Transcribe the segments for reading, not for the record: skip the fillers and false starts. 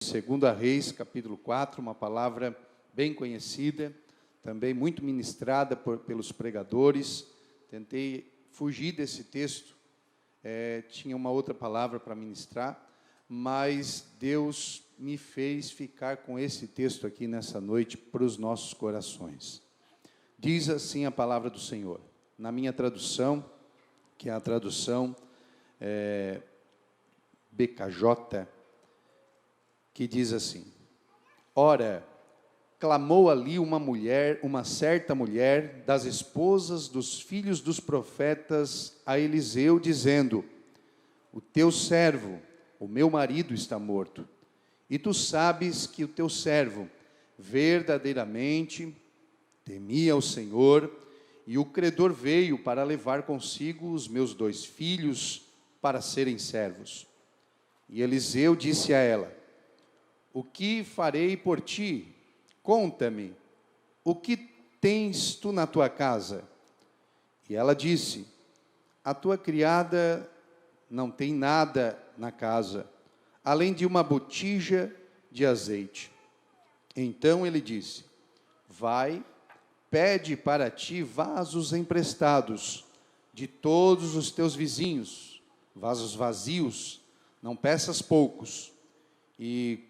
Segunda Reis, capítulo 4, uma palavra bem conhecida, também muito ministrada pelos pregadores. Tentei fugir desse texto, tinha uma outra palavra para ministrar, mas Deus me fez ficar com esse texto aqui nessa noite para os nossos corações. Diz assim a palavra do Senhor, na minha tradução, que é a tradução BKJ, que diz assim: ora, clamou ali uma certa mulher das esposas dos filhos dos profetas a Eliseu, dizendo: o teu servo, o meu marido, está morto, e tu sabes que o teu servo verdadeiramente temia o Senhor, e o credor veio para levar consigo os meus 2 filhos para serem servos. E Eliseu disse a ela: o que farei por ti? Conta-me, o que tens tu na tua casa? E ela disse: a tua criada não tem nada na casa, além de uma botija de azeite. Então ele disse: vai, pede para ti vasos emprestados de todos os teus vizinhos, vasos vazios, não peças poucos. E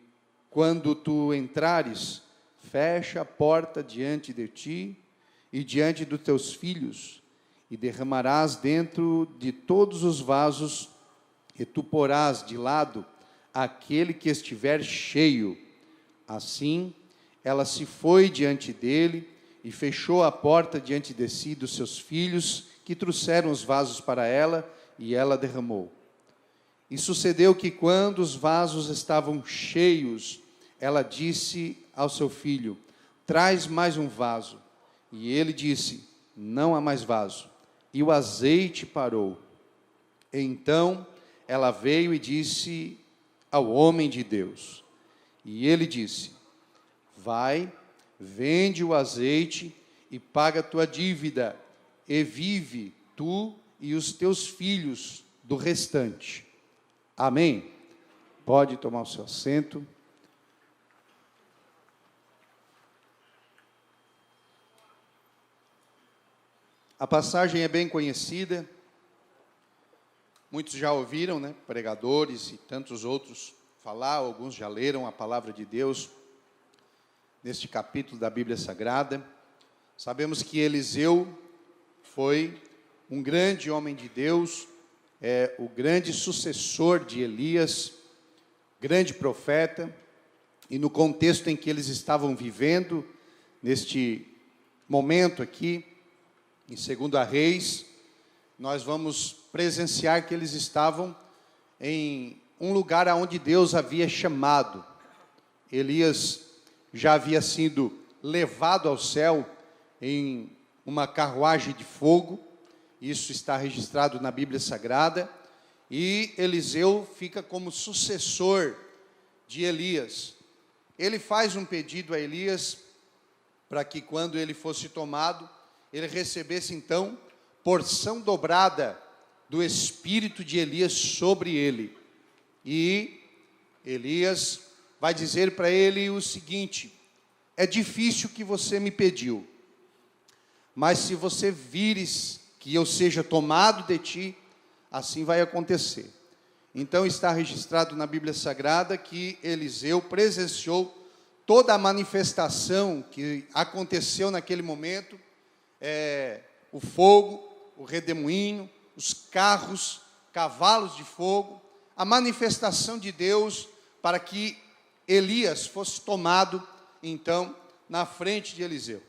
quando tu entrares, fecha a porta diante de ti e diante dos teus filhos, e derramarás dentro de todos os vasos, e tu porás de lado aquele que estiver cheio. Assim, ela se foi diante dele, e fechou a porta diante de si dos seus filhos, que trouxeram os vasos para ela, e ela derramou. E sucedeu que, quando os vasos estavam cheios, ela disse ao seu filho: traz mais um vaso. E ele disse: não há mais vaso. E o azeite parou. Então ela veio e disse ao homem de Deus. E ele disse: vai, vende o azeite e paga a tua dívida, e vive tu e os teus filhos do restante. Amém? Pode tomar o seu assento. A passagem é bem conhecida, muitos já ouviram, né, pregadores e tantos outros falar, alguns já leram a palavra de Deus neste capítulo da Bíblia Sagrada. Sabemos que Eliseu foi um grande homem de Deus, o grande sucessor de Elias, grande profeta, e no contexto em que eles estavam vivendo, neste momento aqui, em 2 Reis, nós vamos presenciar que eles estavam em um lugar aonde Deus havia chamado. Elias já havia sido levado ao céu em uma carruagem de fogo, isso está registrado na Bíblia Sagrada, e Eliseu fica como sucessor de Elias. Ele faz um pedido a Elias para que, quando ele fosse tomado, ele recebesse então porção dobrada do espírito de Elias sobre ele. E Elias vai dizer para ele o seguinte: é difícil o que você me pediu, mas se você vires que eu seja tomado de ti, assim vai acontecer. Então está registrado na Bíblia Sagrada que Eliseu presenciou toda a manifestação que aconteceu naquele momento, o fogo, o redemoinho, os carros, cavalos de fogo, a manifestação de Deus para que Elias fosse tomado, então, na frente de Eliseu.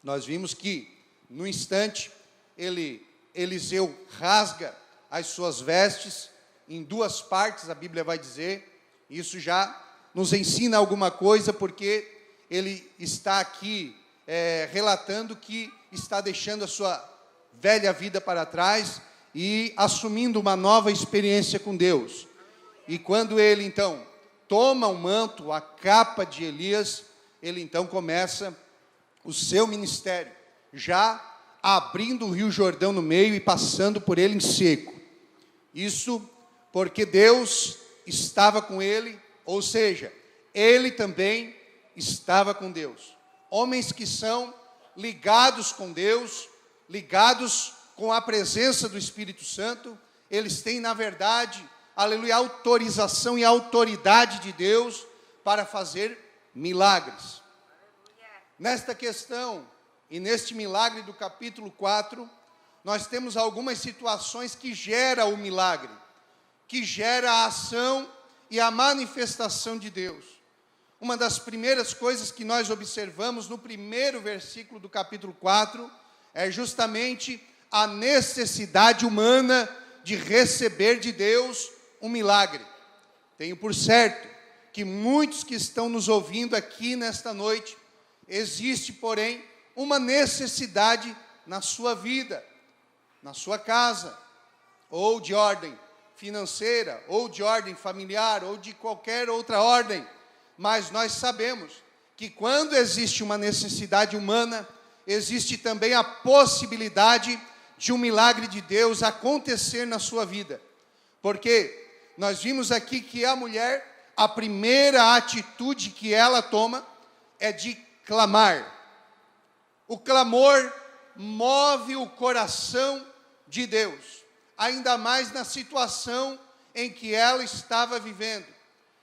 Nós vimos que, no instante, Eliseu rasga as suas vestes em 2 partes, a Bíblia vai dizer. Isso já nos ensina alguma coisa, porque ele está aqui relatando que está deixando a sua velha vida para trás e assumindo uma nova experiência com Deus. E quando ele então toma o manto, a capa de Elias, ele então começa o seu ministério, já abrindo o Rio Jordão no meio e passando por ele em seco. Isso porque Deus estava com ele, ou seja, ele também estava com Deus. Homens que são ligados com Deus, ligados com a presença do Espírito Santo, eles têm, na verdade, aleluia, autorização e autoridade de Deus para fazer milagres. Nesta questão e neste milagre do capítulo 4, nós temos algumas situações que geram o milagre, que gera a ação e a manifestação de Deus. Uma das primeiras coisas que nós observamos no primeiro versículo do capítulo 4 é justamente a necessidade humana de receber de Deus um milagre. Tenho por certo que muitos que estão nos ouvindo aqui nesta noite, existe, porém, uma necessidade na sua vida, na sua casa, ou de ordem financeira, ou de ordem familiar, ou de qualquer outra ordem. Mas nós sabemos que quando existe uma necessidade humana, existe também a possibilidade de um milagre de Deus acontecer na sua vida. Porque nós vimos aqui que a mulher, a primeira atitude que ela toma é de clamar. O clamor move o coração de Deus, ainda mais na situação em que ela estava vivendo.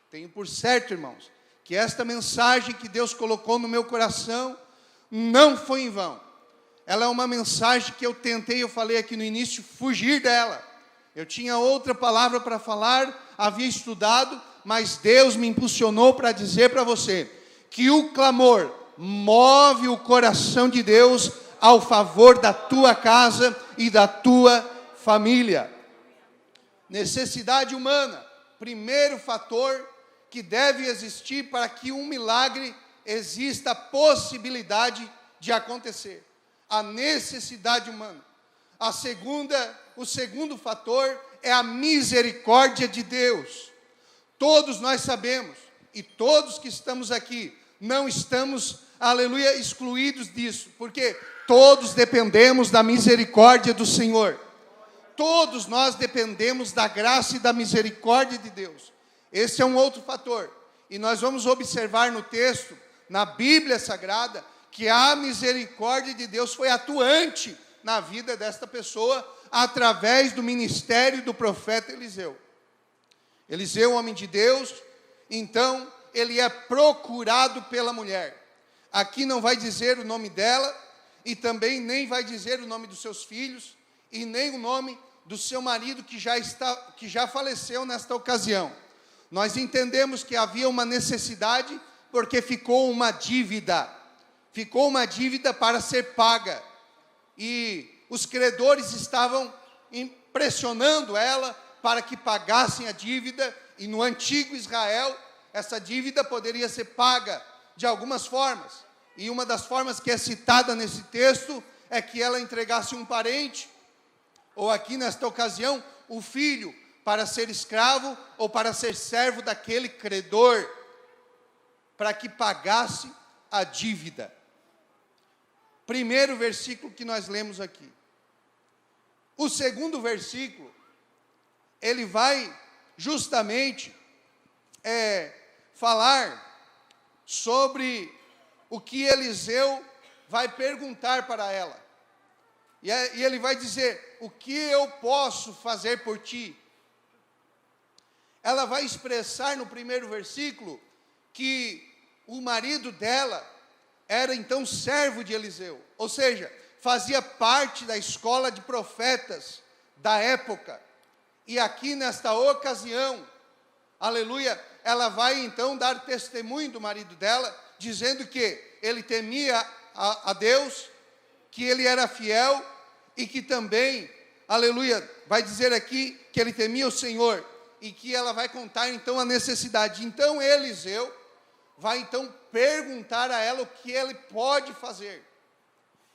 Tenho por certo, irmãos, que esta mensagem que Deus colocou no meu coração não foi em vão. Ela é uma mensagem que eu falei aqui no início, fugir dela. Eu tinha outra palavra para falar, havia estudado, mas Deus me impulsionou para dizer para você que o clamor move o coração de Deus ao favor da tua casa e da tua família. Necessidade humana, primeiro fator que deve existir para que um milagre exista a possibilidade de acontecer. A necessidade humana. O segundo fator é a misericórdia de Deus. Todos nós sabemos, e todos que estamos aqui, não estamos, aleluia, excluídos disso, porque todos dependemos da misericórdia do Senhor. Todos nós dependemos da graça e da misericórdia de Deus. Esse é um outro fator. E nós vamos observar no texto, na Bíblia Sagrada, que a misericórdia de Deus foi atuante na vida desta pessoa, através do ministério do profeta Eliseu. Eliseu, homem de Deus, então, ele é procurado pela mulher. Aqui não vai dizer o nome dela, e também nem vai dizer o nome dos seus filhos, e nem o nome do seu marido que já faleceu nesta ocasião. Nós entendemos que havia uma necessidade, porque ficou uma dívida para ser paga, e os credores estavam pressionando ela para que pagassem a dívida, e no antigo Israel, essa dívida poderia ser paga de algumas formas, e uma das formas que é citada nesse texto, é que ela entregasse um parente, ou aqui nesta ocasião, o filho, para ser escravo, ou para ser servo daquele credor, para que pagasse a dívida. Primeiro versículo que nós lemos aqui. O segundo versículo, ele vai justamente falar sobre o que Eliseu vai perguntar para ela. E ele vai dizer, o que eu posso fazer por ti? Ela vai expressar no primeiro versículo, que o marido dela era então servo de Eliseu, ou seja, fazia parte da escola de profetas da época, e aqui nesta ocasião, aleluia, ela vai então dar testemunho do marido dela, dizendo que ele temia a Deus, que ele era fiel, e que também, aleluia, vai dizer aqui que ele temia o Senhor, e que ela vai contar então a necessidade. Então Eliseu vai então perguntar a ela o que ele pode fazer.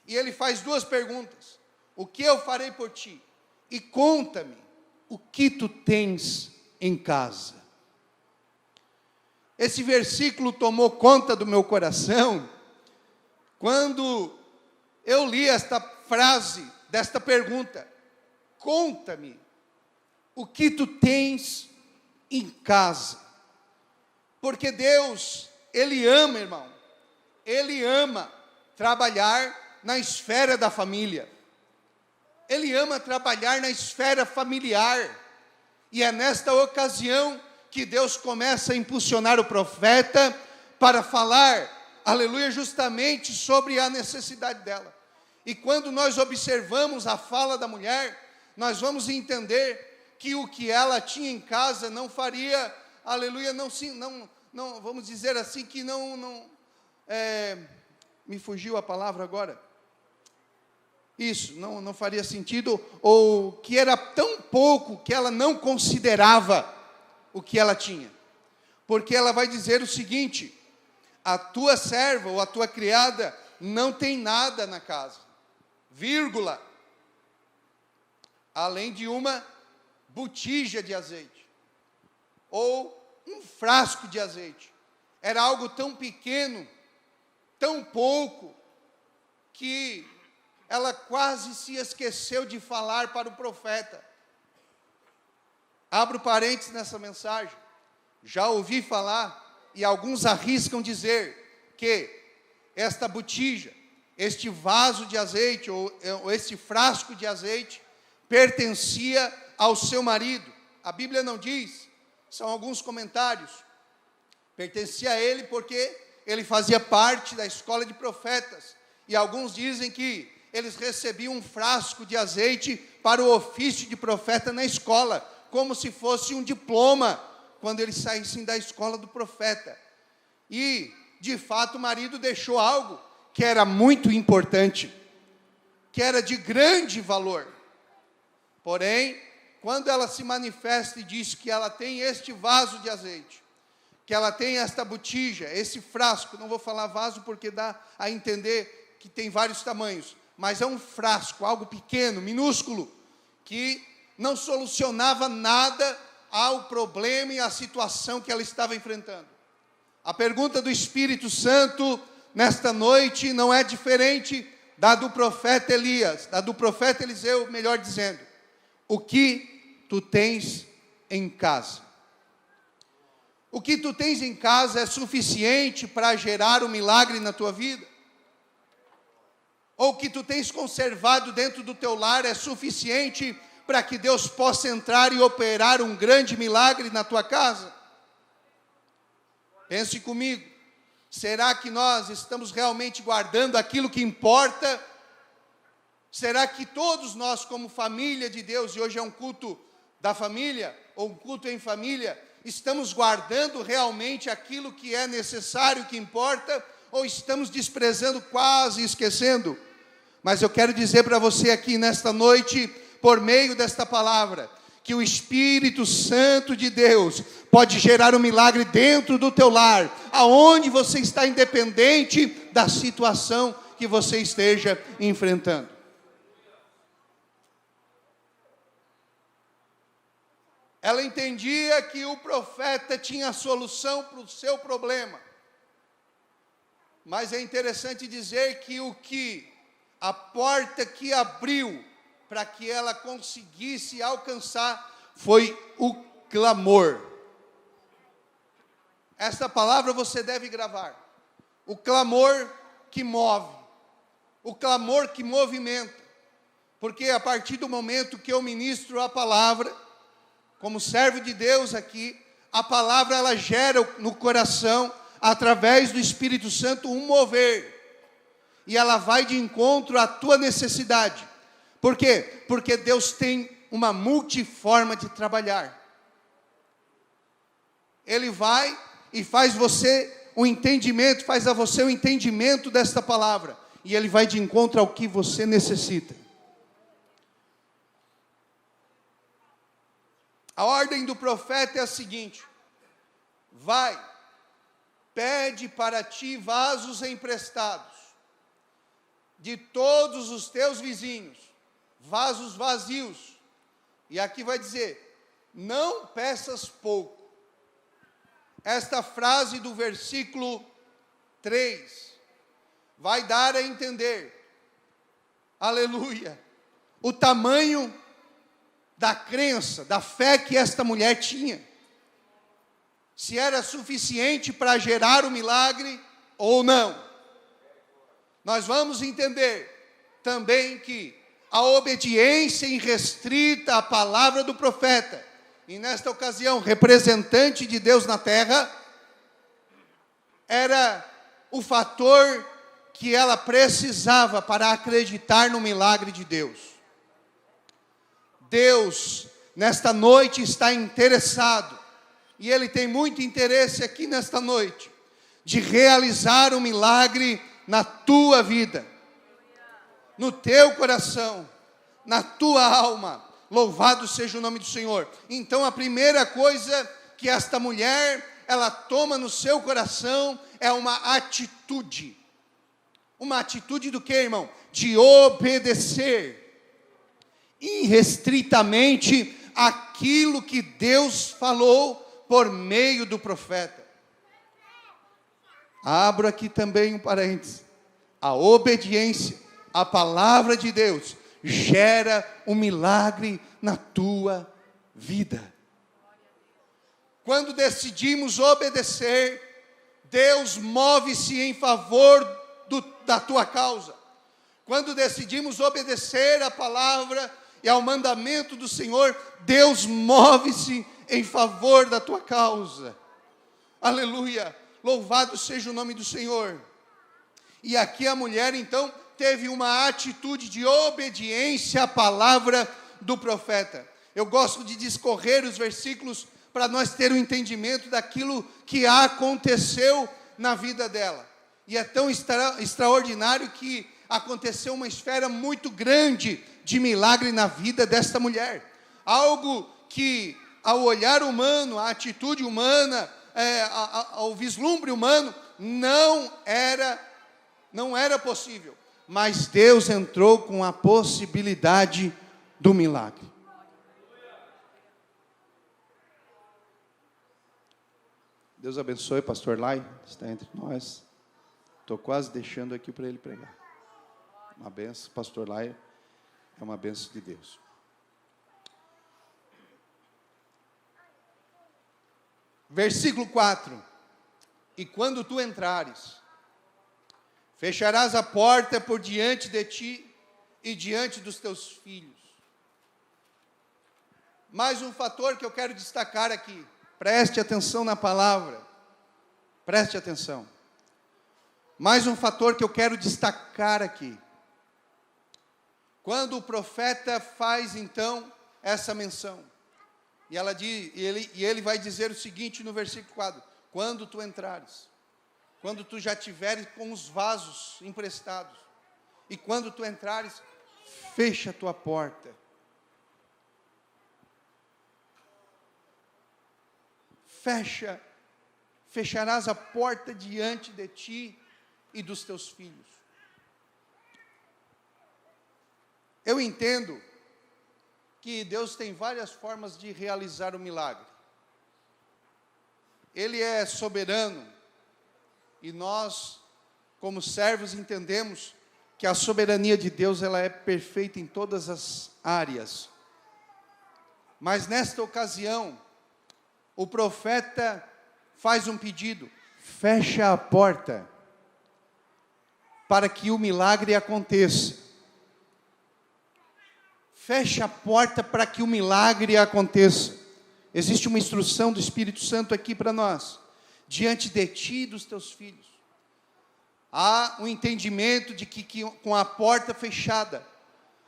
E ele faz duas perguntas: o que eu farei por ti? E conta-me o que tu tens em casa. Esse versículo tomou conta do meu coração quando eu li esta frase desta pergunta: conta-me o que tu tens em casa. Porque Deus, Ele ama, irmão, Ele ama trabalhar na esfera da família. Ele ama trabalhar na esfera familiar. E é nesta ocasião que Deus começa a impulsionar o profeta para falar, aleluia, justamente sobre a necessidade dela. E quando nós observamos a fala da mulher, nós vamos entender que o que ela tinha em casa não faria, aleluia, não, vamos dizer assim, que me fugiu a palavra agora. Isso, não faria sentido, ou que era tão pouco que ela não considerava o que ela tinha. Porque ela vai dizer o seguinte: a tua serva ou a tua criada não tem nada na casa, vírgula, além de uma botija de azeite, ou um frasco de azeite. Era algo tão pequeno, tão pouco, que ela quase se esqueceu de falar para o profeta. Abro parênteses nessa mensagem. Já ouvi falar, e alguns arriscam dizer, que esta botija, este vaso de azeite, ou este frasco de azeite, pertencia ao seu marido. A Bíblia não diz, são alguns comentários. Pertencia a ele porque ele fazia parte da escola de profetas. E alguns dizem que eles recebiam um frasco de azeite para o ofício de profeta na escola, como se fosse um diploma, quando eles saíssem da escola do profeta. E, de fato, o marido deixou algo que era muito importante, que era de grande valor. Porém, quando ela se manifesta e diz que ela tem este vaso de azeite, que ela tem esta botija, esse frasco, não vou falar vaso porque dá a entender que tem vários tamanhos, mas é um frasco, algo pequeno, minúsculo, que não solucionava nada ao problema e à situação que ela estava enfrentando. A pergunta do Espírito Santo nesta noite não é diferente da do profeta Elias, da do profeta Eliseu, melhor dizendo. O que tu tens em casa? O que tu tens em casa é suficiente para gerar um milagre na tua vida? Ou o que tu tens conservado dentro do teu lar é suficiente para que Deus possa entrar e operar um grande milagre na tua casa? Pense comigo, será que nós estamos realmente guardando aquilo que importa? Será que todos nós, como família de Deus, e hoje é um culto da família, ou um culto em família, estamos guardando realmente aquilo que é necessário, que importa, ou estamos desprezando, quase esquecendo? Mas eu quero dizer para você aqui nesta noite, por meio desta palavra, que o Espírito Santo de Deus pode gerar um milagre dentro do teu lar, aonde você está, independente da situação que você esteja enfrentando. Ela entendia que o profeta tinha a solução para o seu problema. Mas é interessante dizer que a porta que abriu para que ela conseguisse alcançar foi o clamor. Esta palavra você deve gravar. O clamor que move. O clamor que movimenta. Porque a partir do momento que eu ministro a palavra, como servo de Deus aqui, a palavra ela gera no coração, através do Espírito Santo, um mover. E ela vai de encontro à tua necessidade. Por quê? Porque Deus tem uma multiforma de trabalhar. Ele vai e faz você o entendimento, faz a você o entendimento desta palavra. E Ele vai de encontro ao que você necessita. A ordem do profeta é a seguinte: vai, pede para ti vasos emprestados, de todos os teus vizinhos, vasos vazios. E aqui vai dizer, não peças pouco. Esta frase do versículo 3 vai dar a entender, aleluia, o tamanho da crença, da fé que esta mulher tinha. se era suficiente para gerar o milagre ou não. Nós vamos entender também que a obediência irrestrita à palavra do profeta, e nesta ocasião, representante de Deus na terra, era o fator que ela precisava para acreditar no milagre de Deus. Deus, nesta noite, está interessado, e Ele tem muito interesse aqui nesta noite, de realizar um milagre na tua vida, no teu coração, na tua alma. Louvado seja o nome do Senhor. Então a primeira coisa que esta mulher, ela toma no seu coração, é uma atitude. Uma atitude do que, irmão? De obedecer irrestritamente aquilo que Deus falou por meio do profeta. Abro aqui também um parênteses. A obediência à palavra de Deus gera um milagre na tua vida. Quando decidimos obedecer, Deus move-se em favor da tua causa. Quando decidimos obedecer à palavra e ao mandamento do Senhor, Deus move-se em favor da tua causa. Aleluia! Louvado seja o nome do Senhor. E aqui a mulher então teve uma atitude de obediência à palavra do profeta. Eu gosto de discorrer os versículos para nós ter um entendimento daquilo que aconteceu na vida dela. E é tão extraordinário que aconteceu uma esfera muito grande de milagre na vida desta mulher. Algo que, ao olhar humano, a atitude humana, ao vislumbre humano, não era possível. Mas Deus entrou com a possibilidade do milagre. Deus abençoe, pastor Lai, está entre nós. Estou quase deixando aqui para ele pregar. Uma benção, pastor Lai, é uma benção de Deus. Versículo 4. E quando tu entrares, fecharás a porta por diante de ti e diante dos teus filhos. Mais um fator que eu quero destacar aqui. Preste atenção na palavra. Preste atenção. Mais um fator que eu quero destacar aqui. Quando o profeta faz então essa menção, e ela diz, e ele vai dizer o seguinte no versículo 4: quando tu entrares, quando tu já tiveres com os vasos emprestados, e quando tu entrares, fecha a tua porta. Fecharás a porta diante de ti e dos teus filhos. Eu entendo que Deus tem várias formas de realizar o milagre. Ele é soberano, e nós, como servos, entendemos que a soberania de Deus, ela é perfeita em todas as áreas. Mas nesta ocasião, o profeta faz um pedido: fecha a porta, para que o milagre aconteça. Fecha a porta para que o milagre aconteça. Existe uma instrução do Espírito Santo aqui para nós. Diante de ti e dos teus filhos. Há um entendimento de que com a porta fechada,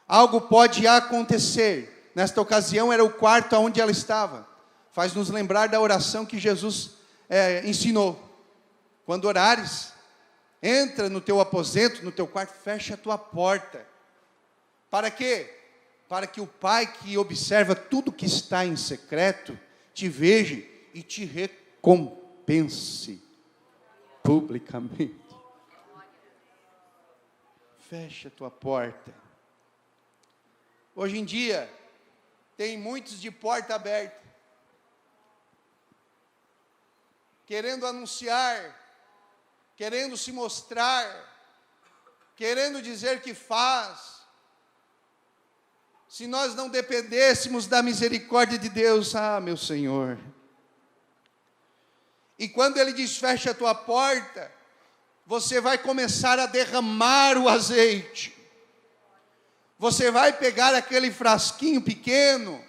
algo pode acontecer. Nesta ocasião era o quarto onde ela estava. Faz nos lembrar da oração que Jesus ensinou. Quando orares, entra no teu aposento, no teu quarto, fecha a tua porta. Para quê? Para que o Pai que observa tudo que está em secreto, te veja e te recompense publicamente. Fecha a tua porta. Hoje em dia, tem muitos de porta aberta, querendo anunciar, querendo se mostrar, querendo dizer que faz. Se nós não dependêssemos da misericórdia de Deus, meu Senhor, E quando ele diz, fecha a tua porta, você vai começar a derramar o azeite. Você vai pegar aquele frasquinho pequeno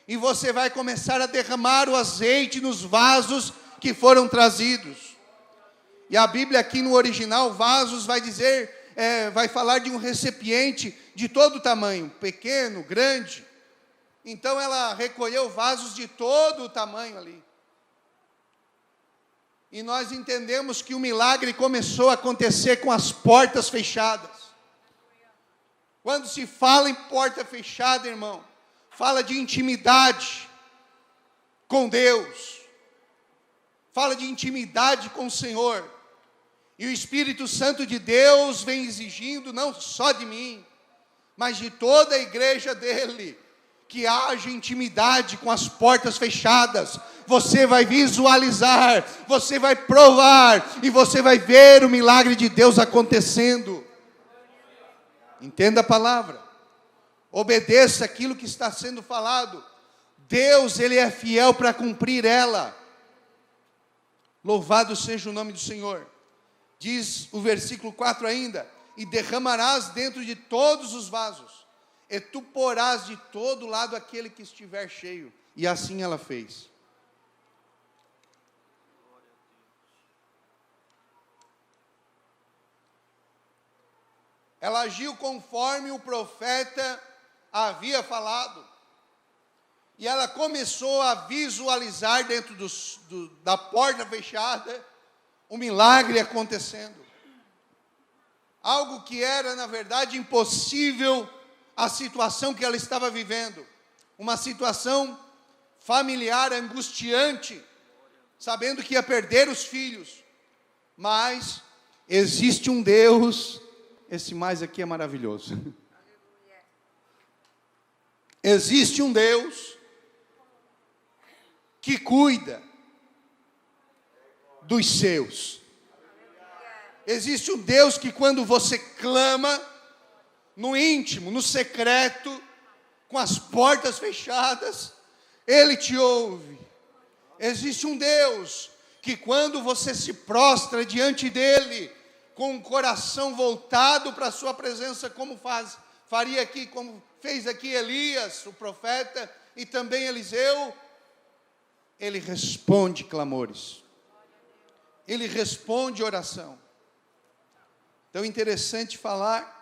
e você vai começar a derramar o azeite nos vasos que foram trazidos. E a Bíblia aqui no original, vasos, vai dizer, vai falar de um recipiente de todo tamanho, pequeno, grande. Então ela recolheu vasos de todo o tamanho ali. E nós entendemos que o milagre começou a acontecer com as portas fechadas. Quando se fala em porta fechada, irmão, fala de intimidade com Deus. Fala de intimidade com o Senhor. E o Espírito Santo de Deus vem exigindo, não só de mim, mas de toda a igreja dele, que haja intimidade com as portas fechadas. Você vai visualizar, você vai provar, e você vai ver o milagre de Deus acontecendo. Entenda a palavra. Obedeça aquilo que está sendo falado. Deus, Ele é fiel para cumprir ela. Louvado seja o nome do Senhor. Diz o versículo 4 ainda, e derramarás dentro de todos os vasos, e tu porás de todo lado aquele que estiver cheio. E assim ela fez. Ela agiu conforme o profeta havia falado. E ela começou a visualizar dentro da porta fechada o milagre acontecendo. Algo que era, na verdade, impossível a situação que ela estava vivendo. Uma situação familiar angustiante, sabendo que ia perder os filhos. Mas existe um Deus, esse mais aqui é maravilhoso. Existe um Deus que cuida dos seus. Existe um Deus que quando você clama, no íntimo, no secreto, com as portas fechadas, Ele te ouve. Existe um Deus que quando você se prostra diante dEle, com o coração voltado para a sua presença, como faria aqui, como fez aqui Elias, o profeta, e também Eliseu, Ele responde clamores. Ele responde oração. Então é interessante falar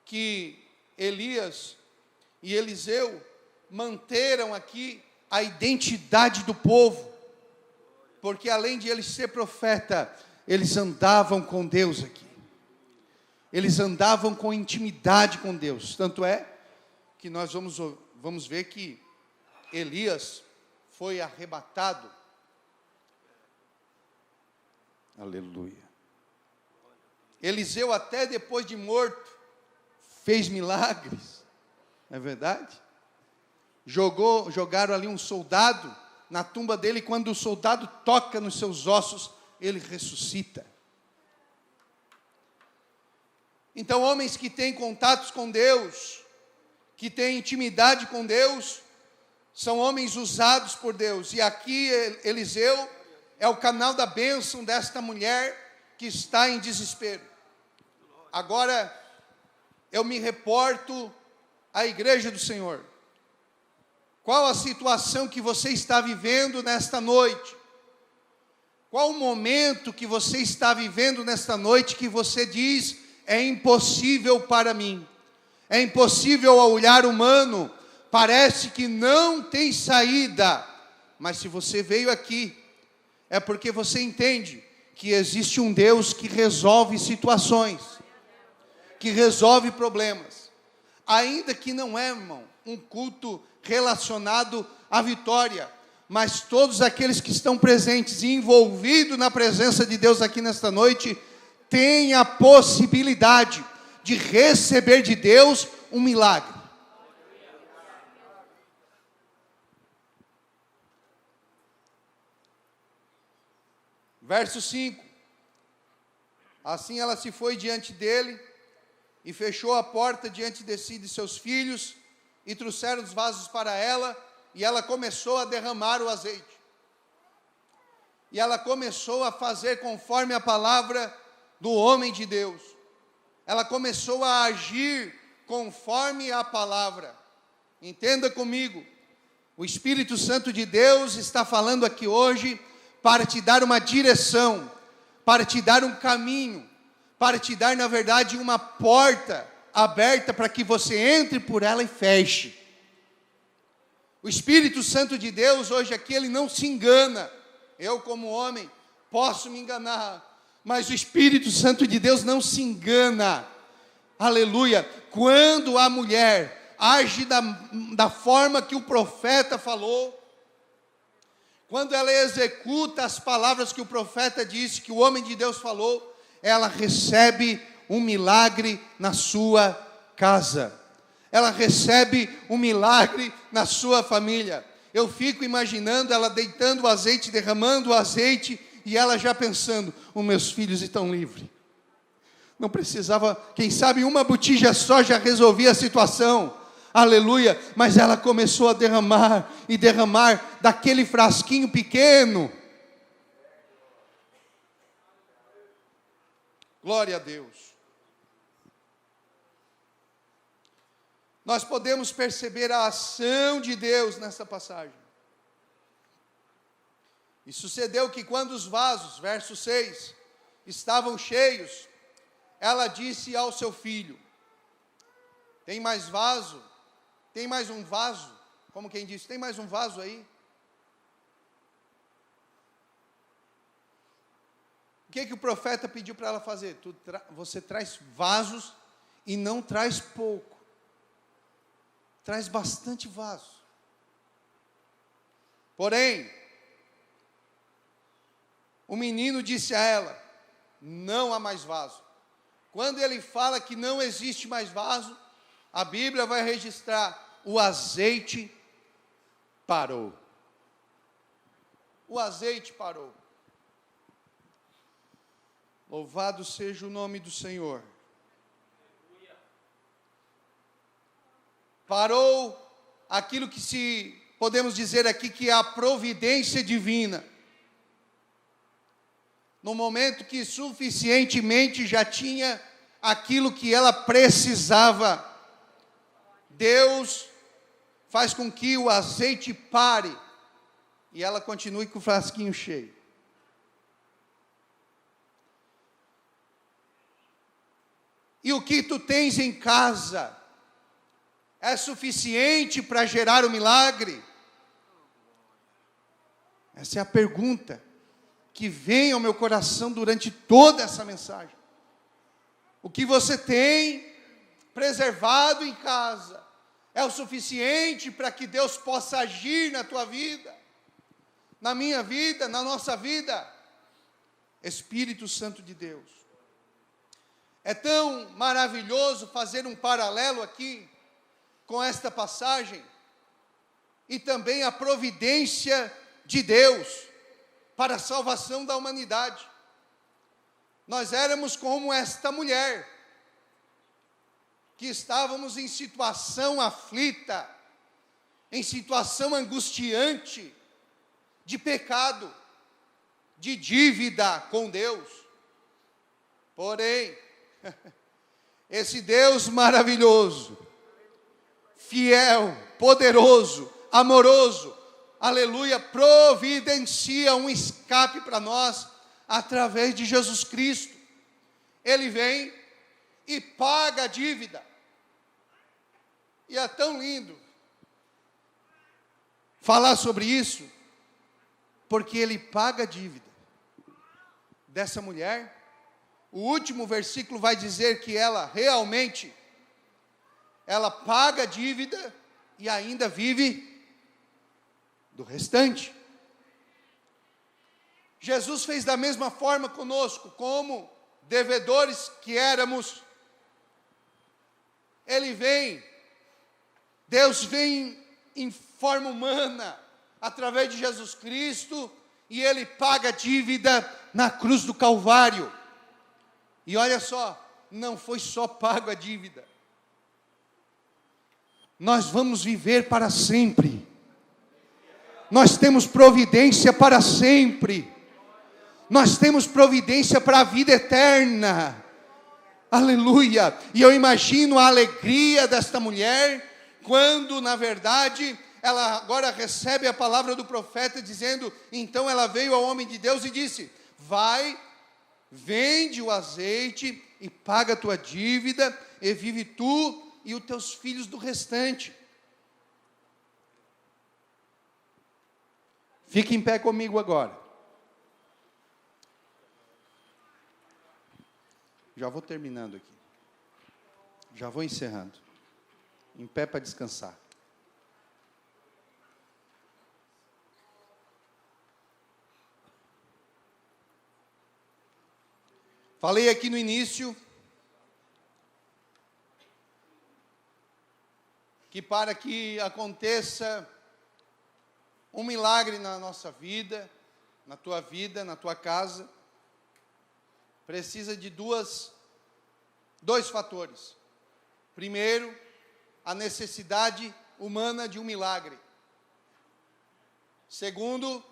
que Elias e Eliseu manteram aqui a identidade do povo, porque além de eles ser profeta, eles andavam com Deus aqui. Eles andavam com intimidade com Deus. Tanto é que nós vamos ver que Elias foi arrebatado. Aleluia. Eliseu, até depois de fez milagres, não é verdade? Jogaram ali um soldado na tumba dele, e quando o soldado toca nos seus ossos, ele ressuscita. Então, homens que têm contatos com Deus, que têm intimidade com Deus, são homens usados por Deus. E aqui Eliseu é o canal da bênção desta mulher que está em desespero. Agora, eu me reporto à igreja do Senhor. Qual a situação que você está vivendo nesta noite? Qual o momento que você está vivendo nesta noite que você diz, é impossível para mim? É impossível ao olhar humano, parece que não tem saída. Mas se você veio aqui, é porque você entende que existe um Deus que resolve situações, que resolve problemas. Ainda que não é, irmão, um culto relacionado à vitória, mas todos aqueles que estão presentes e envolvidos na presença de Deus aqui nesta noite, têm a possibilidade de receber de Deus um milagre. Verso 5. Assim ela se foi diante dele, e fechou a porta diante de si e de seus filhos, e trouxeram os vasos para ela, e ela começou a derramar o azeite. e ela começou a fazer conforme a palavra do homem de Deus. Ela começou a agir conforme a palavra. Entenda comigo, o Espírito Santo de Deus está falando aqui hoje para te dar uma direção, para te dar um caminho, para te dar, na verdade, uma porta aberta para que você entre por ela e feche. O Espírito Santo de Deus hoje aqui, ele não se engana. Eu, como homem, posso me enganar, mas o Espírito Santo de Deus não se engana. Aleluia. Quando a mulher age da forma que o profeta falou, quando ela executa as palavras que o profeta disse, que o homem de Deus falou, ela recebe um milagre na sua casa. Ela recebe um milagre na sua família. Eu fico imaginando ela deitando o azeite, derramando o azeite, e ela já pensando, os meus filhos estão livres. Não precisava, quem sabe uma botija só já resolvia a situação. Aleluia. Mas ela começou a derramar, e derramar daquele frasquinho pequeno. Glória a Deus. Nós podemos perceber a ação de Deus nessa passagem. E sucedeu que quando os vasos, verso 6, estavam cheios, ela disse ao seu filho: tem mais vaso? Tem mais um vaso? Como quem disse, tem mais um vaso aí? O que o profeta pediu para ela fazer? Você traz vasos e não traz pouco. Traz bastante vaso. Porém, o menino disse a ela: não há mais vaso. Quando ele fala que não existe mais vaso, a Bíblia vai registrar: o azeite parou. O azeite parou. Louvado seja o nome do Senhor. Parou aquilo que podemos dizer aqui que é a providência divina. No momento que suficientemente já tinha aquilo que ela precisava, Deus faz com que o azeite pare e ela continue com o frasquinho cheio. E o que tu tens em casa é suficiente para gerar o milagre? Essa é a pergunta que vem ao meu coração durante toda essa mensagem. O que você tem preservado em casa é o suficiente para que Deus possa agir na tua vida, na minha vida, na nossa vida? Espírito Santo de Deus. É tão maravilhoso fazer um paralelo aqui com esta passagem e também a providência de Deus para a salvação da humanidade. Nós éramos como esta mulher, que estávamos em situação aflita, em situação angustiante, de pecado, de dívida com Deus. Porém, esse Deus maravilhoso, fiel, poderoso, amoroso, aleluia, providencia um escape para nós, através de Jesus Cristo. Ele vem e paga a dívida. E é tão lindo falar sobre isso, porque Ele paga a dívida dessa mulher. O último versículo vai dizer que ela realmente, ela paga a dívida e ainda vive do restante. Jesus fez da mesma forma conosco, como devedores que éramos. Ele vem, Deus vem em forma humana, através de Jesus Cristo, e Ele paga a dívida na cruz do Calvário. E olha só, não foi só pago a dívida. Nós vamos viver para sempre. Nós temos providência para sempre. Nós temos providência para a vida eterna. Aleluia. E eu imagino a alegria desta mulher, quando na verdade ela agora recebe a palavra do profeta dizendo, então ela veio ao homem de Deus e disse, vai, vende o azeite e paga a tua dívida, e vive tu e os teus filhos do restante. Fique em pé comigo agora. Já vou terminando aqui. Já vou encerrando. Em pé para descansar. Falei aqui no início que para que aconteça um milagre na nossa vida, na tua casa, precisa de dois fatores. Primeiro, a necessidade humana de um milagre. Segundo,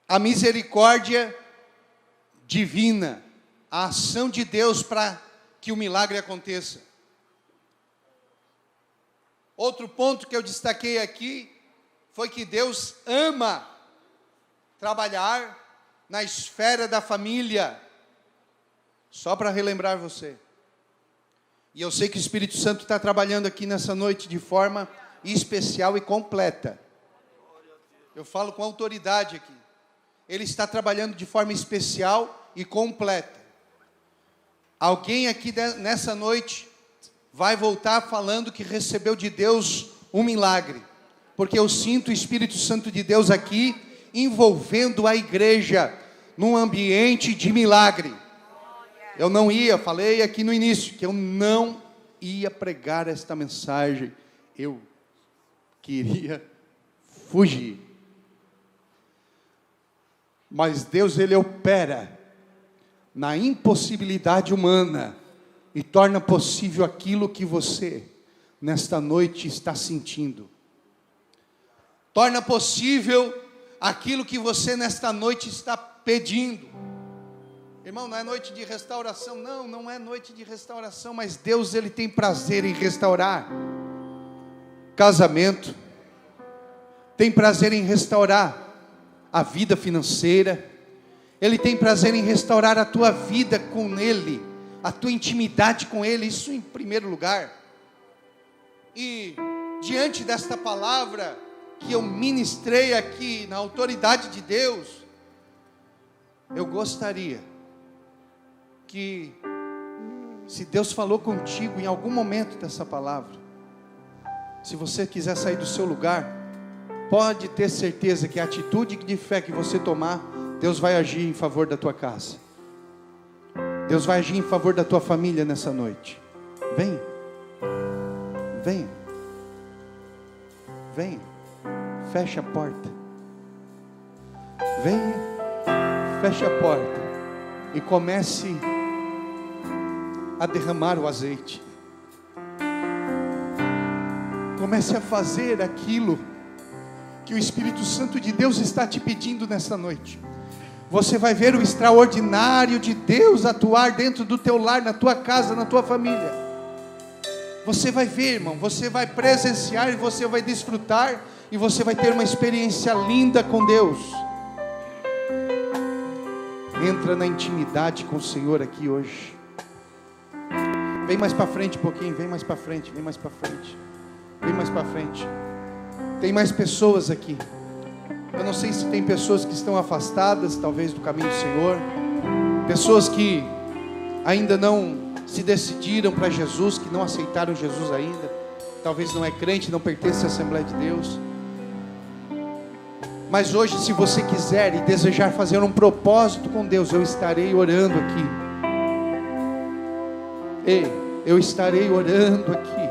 a misericórdia divina, a ação de Deus para que o milagre aconteça. Outro ponto que eu destaquei aqui foi que Deus ama trabalhar na esfera da família. Só para relembrar você. E eu sei que o Espírito Santo está trabalhando aqui nessa noite de forma especial e completa. Eu falo com autoridade aqui. Ele está trabalhando de forma especial e completa. Alguém aqui nessa noite vai voltar falando que recebeu de Deus um milagre. Porque eu sinto o Espírito Santo de Deus aqui envolvendo a igreja num ambiente de milagre. Eu não ia, falei aqui no início, que eu não ia pregar esta mensagem. Eu queria fugir. Mas Deus, Ele opera na impossibilidade humana e torna possível aquilo que você, nesta noite, está sentindo. Torna possível aquilo que você, nesta noite, está pedindo. Irmão, não é noite de restauração, não é noite de restauração, mas Deus, Ele tem prazer em restaurar casamento, tem prazer em restaurar a vida financeira, Ele tem prazer em restaurar a tua vida com Ele, a tua intimidade com Ele, isso em primeiro lugar. E diante desta palavra que eu ministrei aqui na autoridade de Deus, eu gostaria que, se Deus falou contigo em algum momento dessa palavra, se você quiser sair do seu lugar, pode ter certeza que a atitude de fé que você tomar, Deus vai agir em favor da tua casa. Deus vai agir em favor da tua família nessa noite. Venha. Venha. Venha. Feche a porta. Venha. Feche a porta. E comece a derramar o azeite. Comece a fazer aquilo que o Espírito Santo de Deus está te pedindo nessa noite. Você vai ver o extraordinário de Deus atuar dentro do teu lar, na tua casa, na tua família. Você vai ver, irmão, você vai presenciar e você vai desfrutar e você vai ter uma experiência linda com Deus. Entra na intimidade com o Senhor aqui hoje. Vem mais para frente um pouquinho, vem mais para frente, vem mais para frente. Vem mais para frente. Tem mais pessoas aqui. Eu não sei se tem pessoas que estão afastadas, talvez, do caminho do Senhor. Pessoas que ainda não se decidiram para Jesus, que não aceitaram Jesus ainda. Talvez não é crente, não pertence à Assembleia de Deus. Mas hoje, se você quiser e desejar fazer um propósito com Deus, eu estarei orando aqui. Ei, eu estarei orando aqui.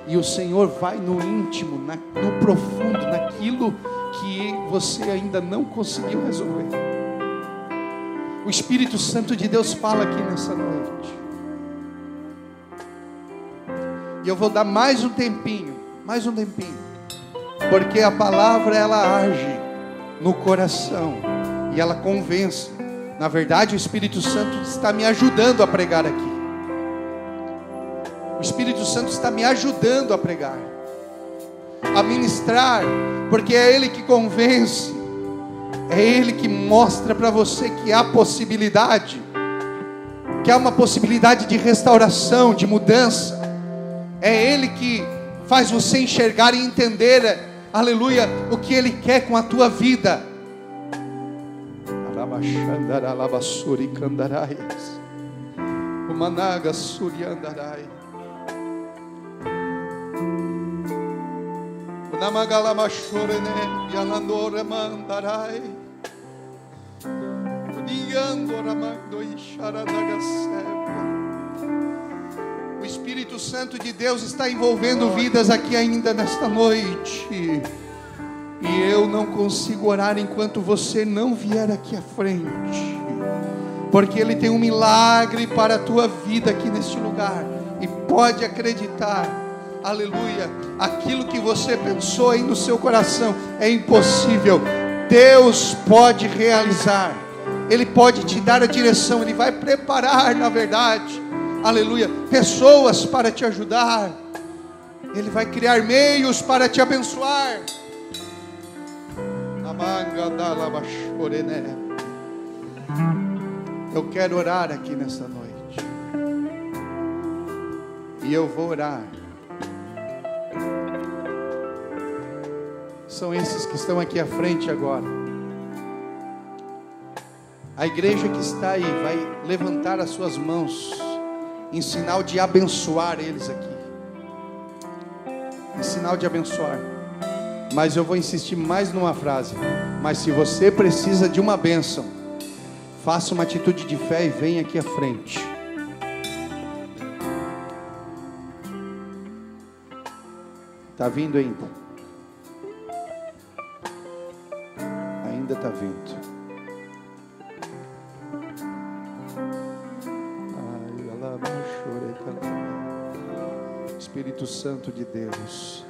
E o Senhor vai no íntimo, no profundo, naquilo que você ainda não conseguiu resolver. O Espírito Santo de Deus fala aqui nessa noite. E eu vou dar mais um tempinho, porque a palavra ela age no coração e ela convence. Na verdade, o Espírito Santo está me ajudando a pregar aqui. O Espírito Santo está me ajudando a pregar, a ministrar, porque é Ele que convence, é Ele que mostra para você que há possibilidade, que há uma possibilidade de restauração, de mudança. É Ele que faz você enxergar e entender, aleluia, o que Ele quer com a tua vida. O Espírito Santo de Deus está envolvendo vidas aqui ainda nesta noite. E eu não consigo orar enquanto você não vier aqui à frente, porque Ele tem um milagre para a tua vida aqui neste lugar. E pode acreditar, aleluia, aquilo que você pensou aí no seu coração é impossível, Deus pode realizar. Ele pode te dar a direção, Ele vai preparar, na verdade, aleluia, pessoas para te ajudar. Ele vai criar meios para te abençoar. Eu quero orar aqui nessa noite, e eu vou orar. São esses que estão aqui à frente agora. A igreja que está aí vai levantar as suas mãos em sinal de abençoar eles aqui, em sinal de abençoar. Mas eu vou insistir mais numa frase: mas se você precisa de uma bênção, faça uma atitude de fé e venha aqui à frente. Está vindo ainda? Ainda está vindo. Espírito Santo de Deus,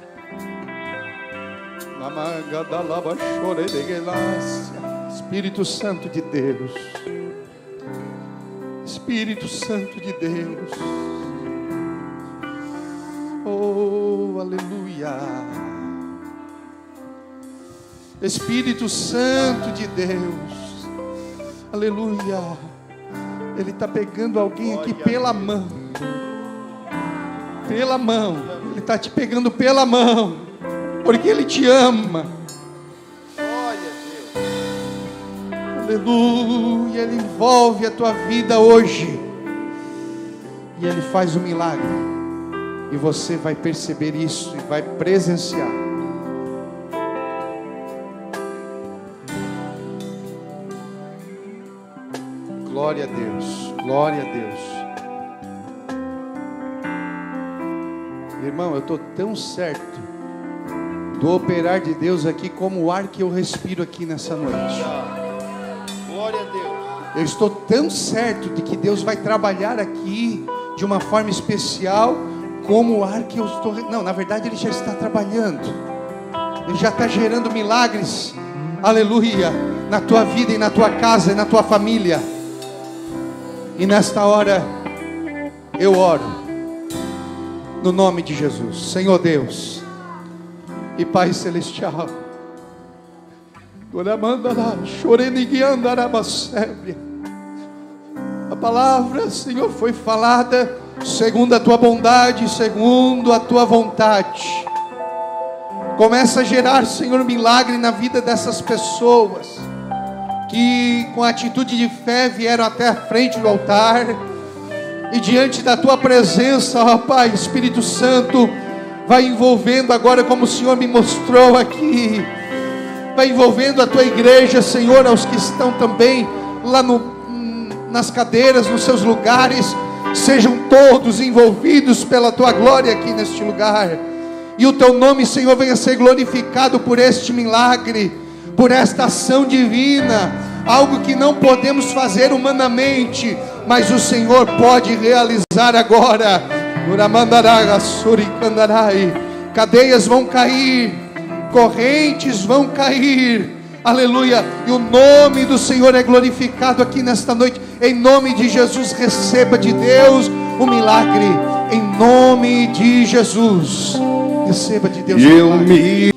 Espírito Santo de Deus, Espírito Santo de Deus, oh, aleluia, Espírito Santo de Deus, aleluia. Ele está pegando alguém aqui pela mão, Ele está te pegando pela mão, porque Ele te ama. Aleluia. Ele envolve a tua vida hoje, e Ele faz um milagre, e você vai perceber isso e vai presenciar. Glória a Deus, glória a Deus. Irmão, eu estou tão certo do operar de Deus aqui como o ar que eu respiro aqui nessa noite. Glória a Deus. Eu estou tão certo de que Deus vai trabalhar aqui de uma forma especial, como o ar que eu estou... Não, na verdade Ele já está trabalhando. Ele já está gerando milagres, aleluia, na tua vida e na tua casa e na tua família. E nesta hora eu oro no nome de Jesus. Senhor Deus e Pai Celestial, a palavra, Senhor, foi falada segundo a tua bondade, segundo a tua vontade. Começa a gerar, Senhor, milagre na vida dessas pessoas que com atitude de fé vieram até a frente do altar, e diante da tua presença, ó Pai, Espírito Santo, vai envolvendo agora, como o Senhor me mostrou aqui, vai envolvendo a tua igreja, Senhor, aos que estão também lá nas cadeiras, nos seus lugares, sejam todos envolvidos pela tua glória aqui neste lugar, e o teu nome, Senhor, venha ser glorificado por este milagre, por esta ação divina, algo que não podemos fazer humanamente, mas o Senhor pode realizar agora. Cadeias vão cair, correntes vão cair, aleluia, e o nome do Senhor é glorificado aqui nesta noite. Em nome de Jesus, receba de Deus o milagre, em nome de Jesus, receba de Deus o milagre.